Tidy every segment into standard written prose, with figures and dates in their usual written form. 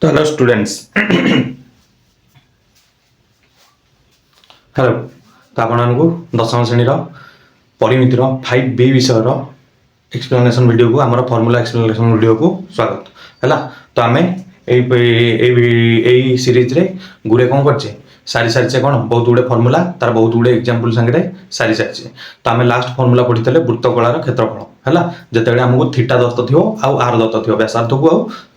तो hello students. Hello. तो आपको दशम श्रेणी परिमितिर 5B विषय एक्सप्लेनेशन वीडियो को आमर फॉर्मूला एक्सप्लेनेशन वीडियो को स्वागत है। तो आम यही सीरीज रे गुड़े कौन करचे सारी सारी कौन बहुत गुड़े फॉर्मूला तार बहुत गुड़े एग्जांपल सांगे सारी सारी। तो आम लास्ट फॉर्मूला पढ़ी वृत्त कलार क्षेत्रफल है जिते आमको थीटा दत्त थो आर दत्त थो व्यासार्ध को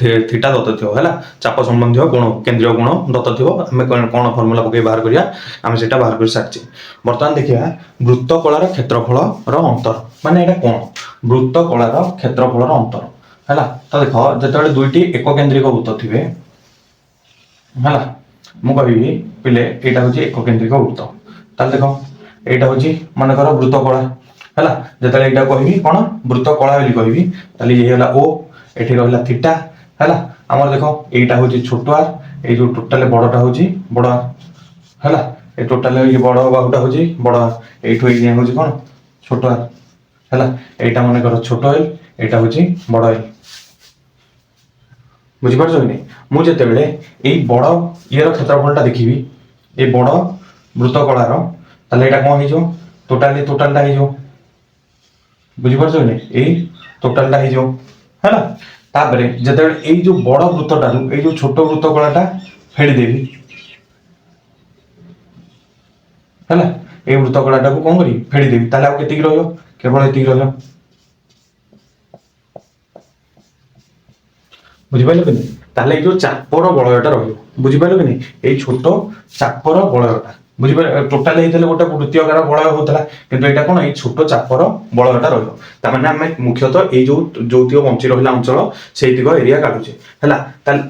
थीटा दत्त थो है चाप संबंधी गुण केन्द्रीय गुण दत्त थो आम कौन फॉर्मूला पकई बाहर करिया आम से बाहर कर सारी। बर्तमान देखिए वृत्त कलार क्षेत्रफल अंतर माने यहाँ कौन वृत्त कलार क्षेत्रफल अंतर है। तो देख जो दुईटी एक केन्द्रिक वृत्त थे है मुझे पिले यहाँ हूँ एक केन्द्रिक वृत्त ताल देख यहाँ हूँ मनकर वृत्त कला है जो यहाँ कहि कौन वृत्त कला बोली कहि ये ओ ये रहा थीटा है आमर देख यहाँ हूँ छोट आर ये जो टोटाल बड़टा हूँ बड़ आर है ये टोटाल ये बड़ बाहुटा हूँ बड़ आर ये हूँ कौन छोट आर है यहाँ मनकर छोट एल यहाँ हूँ बड़ एल बुझीपार कि नहीं मुझे यही बड़ ये क्षेत्रफलटा देखी ये बड़ वृत्त कलार यहाँ कौन हो टोटाल टोटालटा हो बुझीपार कि नहीं यही टोटालटा हो है तापर जिते यही जो बड़ वृत्तटारू ये जो छोट वृत्त कलाटा फेड़देवी है ये वृत्त कलाटा को कौन करी फेड़देवी ताले आउ केतिकी रहियो केवल एतिकी रहियो बुझिपारे कि नहीं ताले जो चापर बलयटा रुझिपारे कि नहीं ये छोट चापर बलयटा बुझिपारे टोटाल होते गोटे वृत्तिकार बलय होता कि यहाँ कौन ये छोट चापर बलयटा रही आम मुख्यतः ये जो जो बंची रहा अंचल से एरिया काटुचे है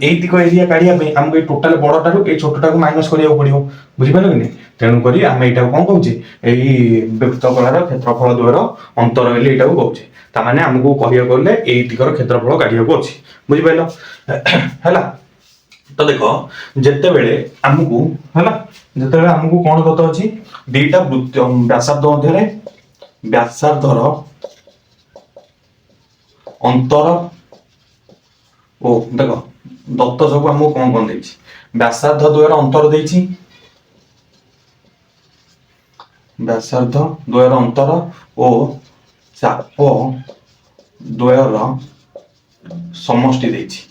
यही एरिया काढ़ापी आमको ये टोटाल बड़टारू ये छोटा को माइनस करा पड़ो बुझिपारे कि नहीं तेणुक आम यहाँ कौन कहे यही वृत्त कलार क्षेत्रफल द्वयर अंतर बोली यहाँ कहे ताने आमको कह गले यही दिगर क्षेत्रफल काढ़ा अच्छी बुझिपार है। तो देख जिते बेले आमको है जिते आमको कौन दत्त अच्छी दीटा वृत्त व्यासार्ध मध्य व्यासार्धर अंतर ओ देख दत्त सब आमको कौन कौन दे व्यासार्ध द्वयर अंतर देछि व्यासार्ध द्वयर अंतर ओ चाप द्वयर समष्टि देछि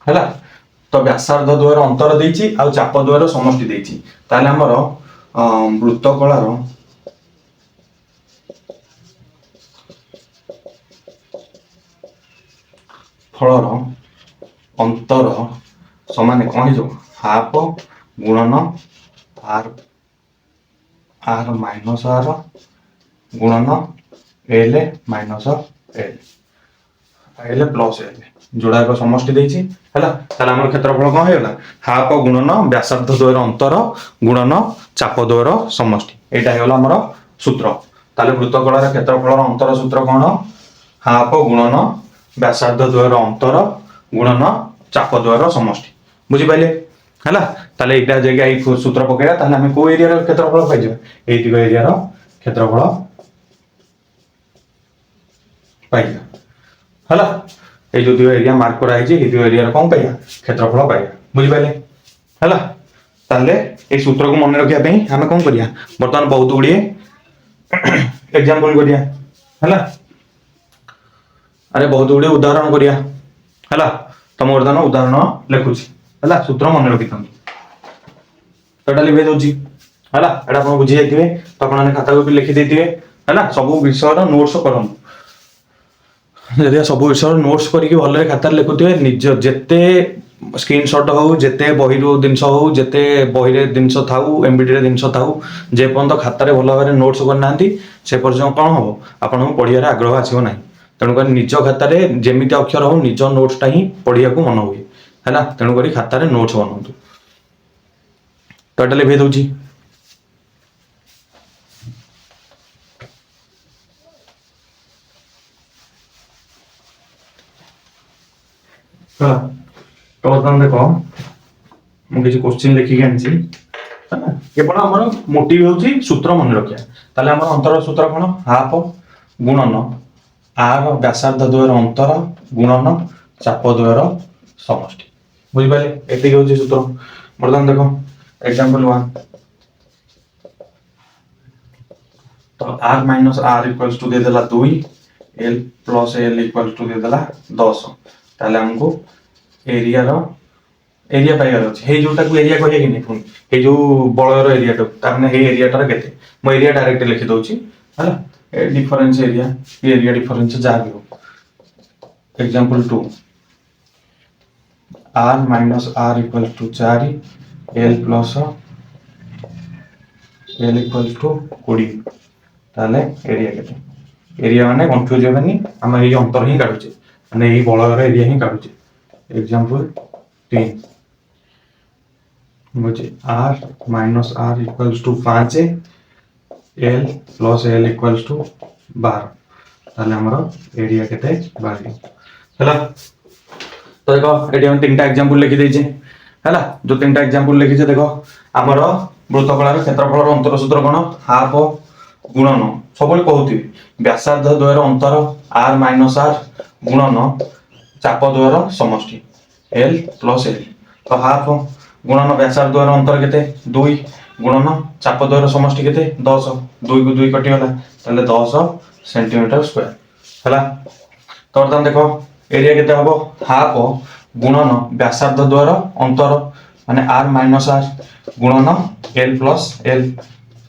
है। तो व्यासार्ध द्वयर अंतर देछि आ चाप द्वयर समष्टि देछि ताले हमर वृत्त कलार फलर अंतर समान कौन हो हाफ गुणन आर आर माइनस आर गुणन L minus L L plus L जोड़ा एक समष्टि देछि हैला ताले हमर क्षेत्रफल कौन होगा हाफ गुणन व्यासार्ध द्वयर अंतर गुणन चाप द्वयर समष्टि एटा होगा हमर सूत्र ताले वृत्त कलार क्षेत्रफल अंतर सूत्र कौन हाफ गुणन व्यासार्ध द्वयर अंतर गुणन चाप द्वयर समष्टि बुझिपारे है ताले एटा जगह सूत्र पकेगा ताले आम को एरिया क्षेत्रफल पाइजा ये दिग एरिया क्षेत्रफल पाइजा है ये जो दिग एरिया मार्क कराई दिग एरिया कौन पाइया क्षेत्रफल पाइया बुझिपारे है ताले ये सूत्र को मन रखापी आम कौन करिया बर्तमान बहुत गुड़िए एग्जांपल करिया है अरे बहुत गुड़िए उदाहरण करिया है तो मैं बर्तमान उदाहरण लिखुची है सूत्र मन रखी था तो लिखे दूसरी है यहाँ आप बुझी जाइए तो आपने खाता को लिखि देते है सब विषय नोट्स करूँ जदि सब विषय नोट्स करके भल खाता लिखुए निज जिते स्क्रीनशॉट हो जिते बही जिनस हो जिते बही जिनस थाऊ एमबीडी जिनस थाऊ जेपर्यंत खातार भल भाव नोट्स करना से पर्यटन कौन हम आपको पढ़ियार आग्रह आसो ना तेणुक निज खातार जमी अक्षर हो निज नोट्सटा ही पढ़िया मन हुए है तेणुक खातार नोट्स बनातु तो यहाँ लिखे दूसरी तो बर्तमान देख मुझे क्वेश्चन लिखिक आनी केवल आम मोटिव हूँ सूत्र मन रखा आम अंतर सूत्र कौन हाफ गुणन आर व्यासार्ध द्वयर अंतर गुणन चाप द्वयर समष्टि बुझी पाले एति होची सूत्र बर्तमान देखो एग्जांपल 1 तो r minus r equals to दे देला 2 l plus l equals to दे देला 10 ताले हमको एरिया रो एरिया पाइबार अछि हे जोटा को एरिया कहिया कि नै पुनी हे जो बळर एरिया तो तार ने हे एरिया टार केते म एरिया डायरेक्ट लिखि दउची हला ए डिफरेंस एरिया डिफरेंस जा भी हो example 2 r minus r equals to 4 l plus l equals to 20 ताले एरिया केते एरिया माने कंफ्यूज हेबनी हम ए अंतर ही काढुचे माने ए बळर एरिया ही काढुचे एग्जांपल 3 मुझे r minus r equals to 5 l plus l equals to 12 ताले हमरो एरिया केते 12 हला तो देखो एटी हम तीनटा एग्जांपल लिखि देइछे हला जो तीनटा एग्जांपल लिखिछे देखो हमरो वृत्तकलार क्षेत्रफलर अंतर सूत्र कोन हाफ गुणन सबले कहूती व्यासार्ध द्वयर अंतर r माइनस r गुणन चाप द्वयर समष्टि l प्लस l तो हाफ गुणन व्यासार्ध द्वयर अंतर केते 2 गुणन चाप द्वयर समष्टि केते 10 2 को 2 कटि गला ताले 10 सेंटीमीटर स्क्वायर हला तो बर्तमान देखो एरिया केते हबो हाफ गुणन व्यासार्ध द्वयर अंतर माने r माइनस r गुणन l प्लस l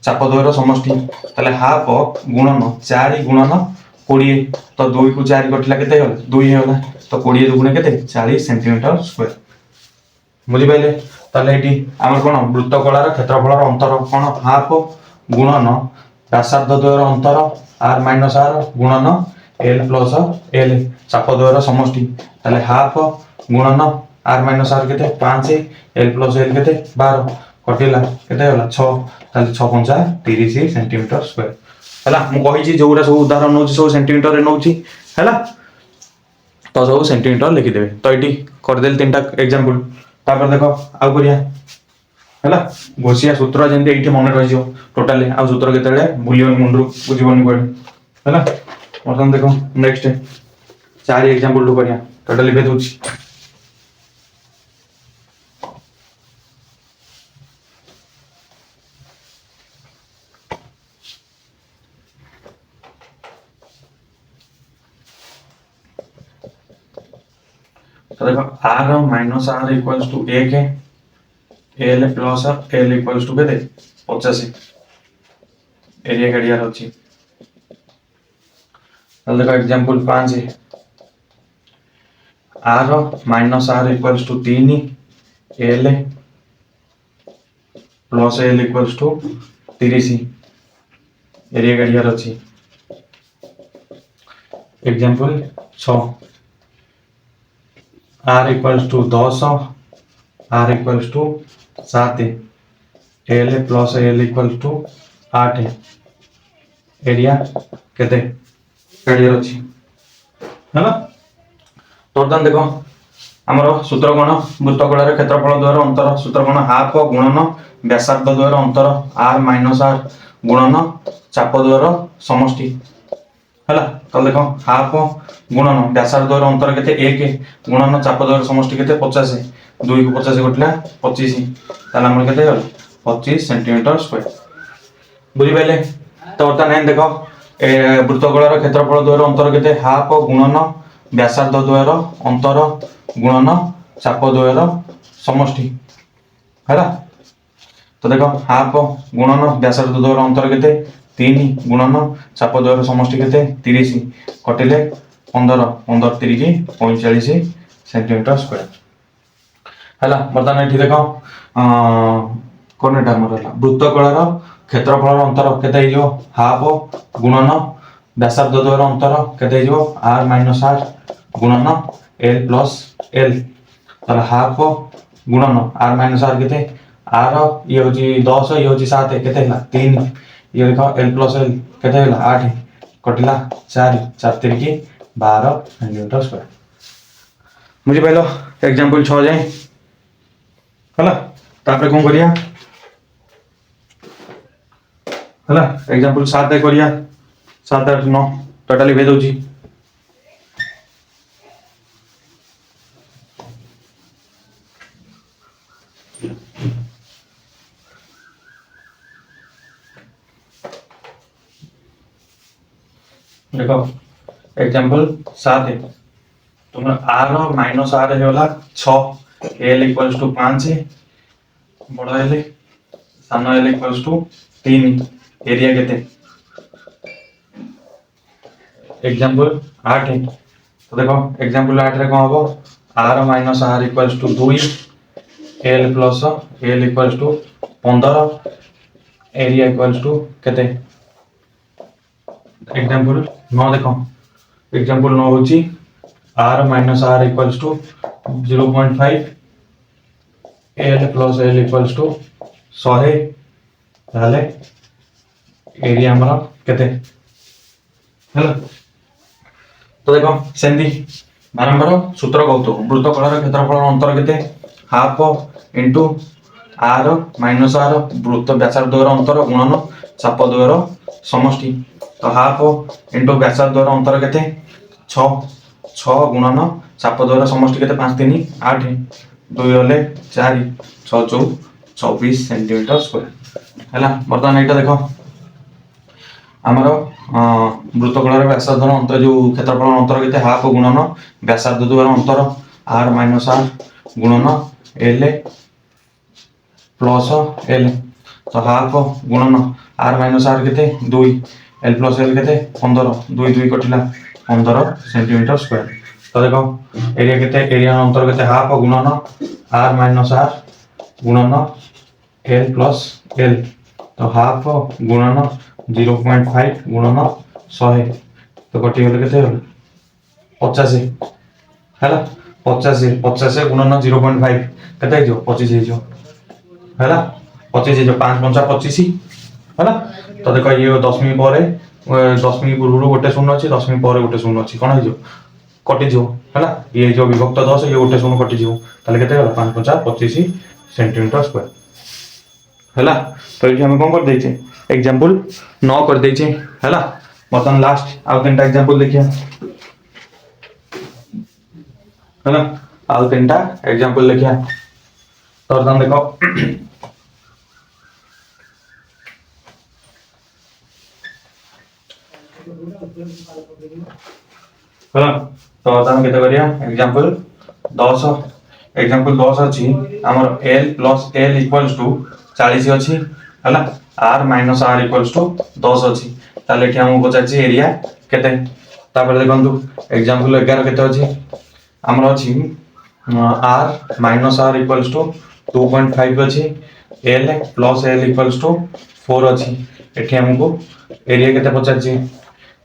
चाप द्वयर समष्टि ताले हाफ गुणन 4 गुणन 20 तो 2 को 4 कटिला केते होला 2 होला तो 20 दुगुणे केते 40 सेंटीमीटर स्क्वायर बुझी पाइले ताले एटी हमर कोन वृत्तकलार क्षेत्रफलर अंतर कोन हाफ गुणन व्यासार्ध द्वयर अंतर r माइनस r गुणन l प्लस l चाप द्वयर समष्टि ताले हाफ गुणन r माइनस r केते 5 l प्लस l केते 12 कटिला केते होला 6 ताले 6 पंचा 30 सेंटीमीटर स्क्वायर हला मु कहि छी जोरा सब उदाहरण नोची सब सेंटीमीटर रे नोची हला तो सब सेंटीमीटर लिखि देबे तो एटी कर देल तीनटा एग्जांपल तापर देखो आउ करिया हला गोसिया सूत्र जेंते एठी मन रहि जो टोटली आ सूत्र केतेले भूलियन मुंडू बुझिबनी पड़े हला वर्तमान देखो नेक्स्ट 4 एग्जांपल लु करिया टोटली लिखि दोछि तो देखो r minus r equals to 1 है l plus l equals to केते 85 एरिया कडियार अछि तले देखो एग्जांपल 5 है r minus r equals to 3 l plus l equals to 30 area कडियार अछि example 6 r equals to 10 r equals to 7 l plus l equals to 8 area केते कडियर अछि हला तो बर्तमान देखो हमरो सूत्र कोन वृत्तकलार क्षेत्रफल द्वयर अंतर सूत्र कोन हाफ गुणन व्यासार्ध द्वयर अंतर r माइनस r गुणन चाप द्वयर समष्टि हला तो देखो हाफ गुणन व्यासार्ध द्वयर अंतर केते 1 गुणन चाप द्वयर समष्टि केते 50 2 को 50 कटला 25 ताला हमर केते होला 25 सेंटीमीटर स्क्वायर बुझी पाइले तो बर्तमान देखो ए वृत्तकलार क्षेत्रफल द्वयर अंतर केते हाफ गुणन व्यासार्ध द्वयर अंतर गुणन चाप द्वयर समष्टि हला तो देखो हाफ गुणन व्यासार्ध द्वयर अंतर केते 3 गुणन चाप द्वयर समष्टि केते 30 कटिले 15 15 3 45 सेंटीमीटर स्क्वायर हला बर्तमान एठी देखो कोनटा हमर हला वृत्तकलार क्षेत्रफलर अंतर केते हिजो हाफ गुणन व्यासार्ध द्वयर अंतर केते हिजो r माइनस r गुणन l प्लस l ताला हाफ गुणन r माइनस r केते r ये होची 10 ये होची 7 केते हला 3 ये देखो l प्लस l केते हला 8 कटिला 4 4 3 12 सेंटीमीटर स्क्वायर मुझे पहलो एग्जांपल 6 जाए हला तापर कोन करिया हला एग्जांपल 7 करिया 7 8 9 टोटली भे दोची देखो एग्जांपल 7 तुम r माइनस r हेला 6 l इक्वल्स टू 5 बड़ हेले सान l इक्वल्स टू 3 एरिया केते एग्जांपल 8 तो देखो एग्जांपल 8 रे कोन हबो r minus r equals to 2 l plus l equals to 15 area equals to केते एग्जांपल 9 देखो एग्जांपल 9 होची r minus r equals to 0.5 l plus l equals to 100 ताले एरिया हमरा केते हेलो तो देखो सेंदी बारंबार सूत्र कहतो वृत्तकलार क्षेत्रफल अंतर केते half into r minus r वृत्त व्यासार्धर अंतर गुणन चाप द्वयर समष्टि तो हाफ इनटू व्यासार्धर अंतर केते 6 6 गुणन चाप द्वयर समष्टि केते 5 3 8 2 होले 4 6 4 24 सेंटीमीटर स्क्वायर हैला बर्तमान एटा देखो आमर वृत्तकलार व्यासार्धर अंतर जो क्षेत्रफल अंतर केते हाफ गुणन व्यासार्ध द्वयर अंतर r माइनस r गुणन l प्लस l तो हाफ गुणन r माइनस r केते 2 l प्लस l केते 15 2 2 कटिला 15 सेंटीमीटर स्क्वायर तो देखो एरिया केते एरिया अंतर केते हाफ गुणन r माइनस r गुणन l प्लस l तो हाफ गुणन 0.5 गुणन 100 तो कटि गेले केते 50 हैला 50 50 गुणन 0.5 केते जो 25 हे जो हैला 25 जो 5 5 25 हैला तो देखो ये 10 मिनिट ପରେ 10 मिनिट पूर्व गोटे शून्य अछि 10 मिनिट ପରେ गोटे शून्य अछि कोन हे जो कटि जो हैला ये जो विभक्त 10 ये गोटे शून्य कटि जो ताले केते होला 5 5 25 सेंटीमीटर स्क्वायर हैला तो ये हम कोन कर देछे एग्जांपल 9 कर देछे हैला बर्तमान लास्ट आउ तीनटा एग्जांपल देखिया हैला आउ तीनटा एग्जांपल देखिया तो बर्तमान देखो हैला तो बर्तमान केते करिया एग्जांपल 10 अछि हमर l plus l equals to 40 अछि हैला r minus r equals to 10 अछि ताले कि हम पचाछि एरिया केते तापर देखंतु एग्जांपल 11 केते अछि हमर अछि r minus r equals to 2.5 अछि l plus l equals to 4 अछि एठी हमको एरिया केते पचाछि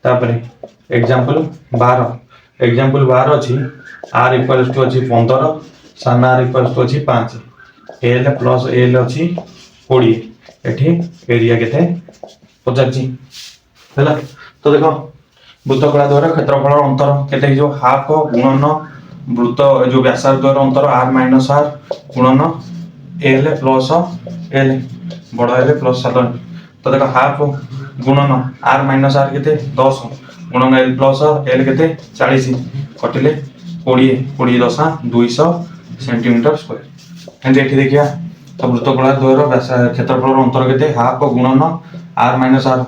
तापर एग्जांपल 12 अछि r इक्वल्स टू अछि 15 सान r इक्वल्स टू अछि 5 l प्लस l अछि 20 एठी एरिया केते पचाछि हैला तो देखो वृत्तकला द्वारा क्षेत्रफल अंतर केते जो हाफ गुणन वृत्त जो व्यासार्ध द्वारा अंतर r माइनस r गुणन l प्लस l बड़ l प्लस 7 तो देखो हाफ गुणन r माइनस r केते 10 गुणन l प्लस l केते 40 कटिले 20 20 दशा 200 सेंटीमीटर स्क्वायर एंड एठी देखिया तो वृत्तकला द्वारा क्षेत्रफल अंतर केते हाफ गुणन r माइनस r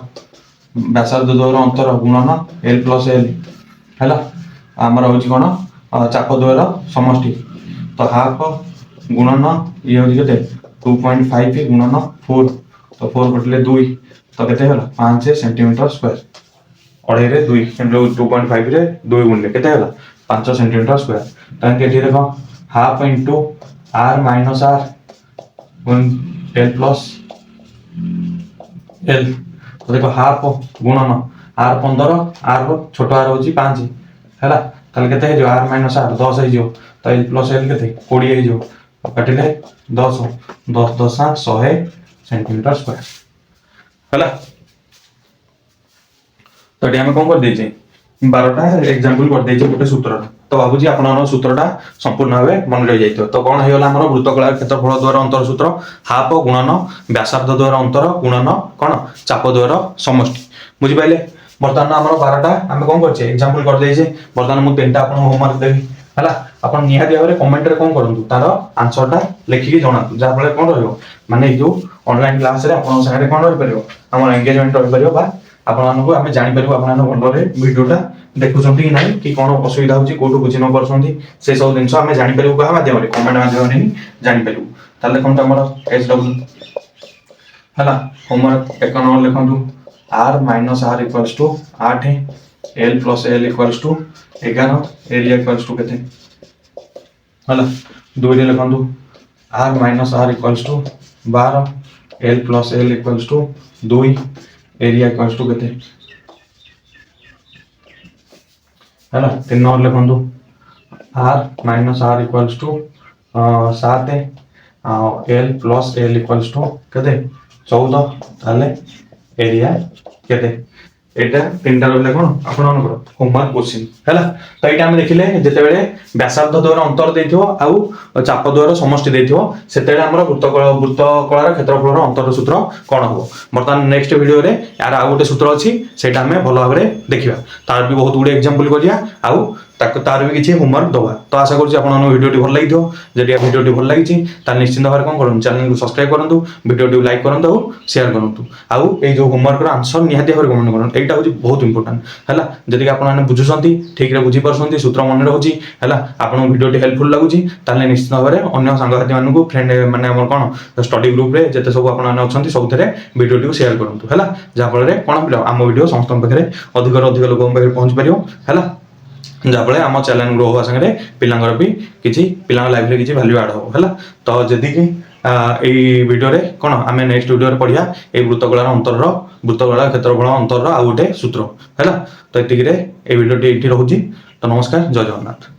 व्यासार्ध द्वारा अंतर गुणन l प्लस l हैला हमर होची कोन चाप द्वारा समष्टि तो हाफ गुणन ये होची केते 2.5 गुणन 4 तो 4 कटले 2 तो केते होला 5 सेंटीमीटर स्क्वायर अढे रे 2 इंटू 2.5 रे 2 गुणले केते होला 5 सेंटीमीटर स्क्वायर तान के देखो half into r minus r l plus l तो देखो हाफ गुणन r 15 r छोटो r होची 5 हैला ताले केते हे जो r माइनस r 10 हे जो तो l प्लस l केते 20 हे जो काटिले 10 10 दशा 100 सेंटीमीटर स्क्वायर हैला तो एटी हम कोन कर देछे 12टा एग्जांपल कर देछे गोटे सूत्र तो बाबूजी आपन सूत्रटा संपूर्ण भाबे मन रहि जाइतो तो कोन हेला हमर वृत्तकलार क्षेत्रफल द्वारा अंतर सूत्र हाफ गुणन व्यासार्ध द्वारा अंतर गुणन कोन चाप द्वारा समष्टि बुझि पाइले बर्तमान हमर 12टा हम कोन करछे एग्जांपल कर देछे बर्तमान मु तीनटा आपन होमवर्क देबी हला अपन निहाती भाबे कमेंट रे कोन करंतु तार आंसरटा लिखिकी जणातु जा फले कोन रहयो माने जो ऑनलाइन क्लास रे अपन संगे कोन रहि परियो हमर एंगेजमेंट रहि परियो बा ଆପଣମାନଙ୍କୁ ଆମେ ଜାଣିପାରିବୁ ଆପଣମାନେ ଭଲରେ ଭିଡ଼ିଓଟା ଦେଖୁଛନ୍ତି କି ନାହିଁ କି କ'ଣ ଅସୁବିଧା ହେଉଛି କୋଉଠୁ ବୁଝି ନ ପାରୁଛନ୍ତି ସେ ସବୁ ଜିନିଷ ଆମେ ଜାଣିପାରିବୁ କାହା ମାଧ୍ୟମରେ କମେଣ୍ଟ ମାଧ୍ୟମରେ ହିଁ ଜାଣିପାରିବୁ। ତାହେଲେ ଦେଖନ୍ତୁ ଆମର SW ହେଲା ହୋମୱାର୍କ 1 ନମ୍ବର ଲେଖନ୍ତୁ R minus R equals to 8 L plus L equals to 11 area equals to କେତେ ହେଲା 2 ରେ ଲେଖନ୍ତୁ R minus R equals to 12 L plus L equals to 2 area equals to केते हैला 3 नंबर लिखंतु r minus r equals to 7 l plus l equals to केते 14 ताले area केते एटा तीनटा रहले कोन आपण मानकर होमवर्क क्वेश्चन हैला तो एटा हम देखिले जते बेले व्यासार्ध द्वारा अंतर देथियो आउ चाप द्वारा समष्टि देथियो सेतेले हमर वृत्तकଳାର क्षेत्रफଳର अंतर सूत्र कोन हो बर्तमान नेक्स्ट वीडियो रे यार आ गोटे सूत्र अछि सेटा हमें भलो भाबरे देखिबा तार भी बहुत गुडे एग्जांपल करिया आउ तार भी किसी होमवर्क दवा तो आशा करूँ आपको वीडियो भल लगी जदि वीडियो भल लगी निश्चित भाव कौन करूँ चैनल को सब्सक्राइब करूँ वीडियो लाइक करूँ और शेयर करूँ आउ ये जो होमवर्क आंसर निहाती भाव कमेंट करूँ यहाँ हूँ बहुत इंपोर्टाट है जदि आप बुझुंट ठीक है बुझीपार सूत्र मन रोचे है आपको वीडियो हेल्पफुल लगुच निश्चित भाव में अन्य सांगसाथी मानू फ्रेंड मैंने कौन स्टडी ग्रुप रे जिते सब अच्छा सब वीडियो शेयर करूँ है जहाँफल कौन आम वीडियो समस्त पाखे अधिक लोक पाखे पहुँच पार है जहाँफल आम चैनल ग्रो हवा सागे पिलांगर भी किसी पिला लाइफ में किसी वैल्यू ऐड हो है तो जदि वीडियो रे कौन आम नेक्स्ट वीडियो रे पढ़िया ये वृत्तकଳାର क्षेत्रफल अंतर आउ गोटे सूत्र है तो ये वीडियो ये रोचे तो नमस्कार जय जगन्नाथ।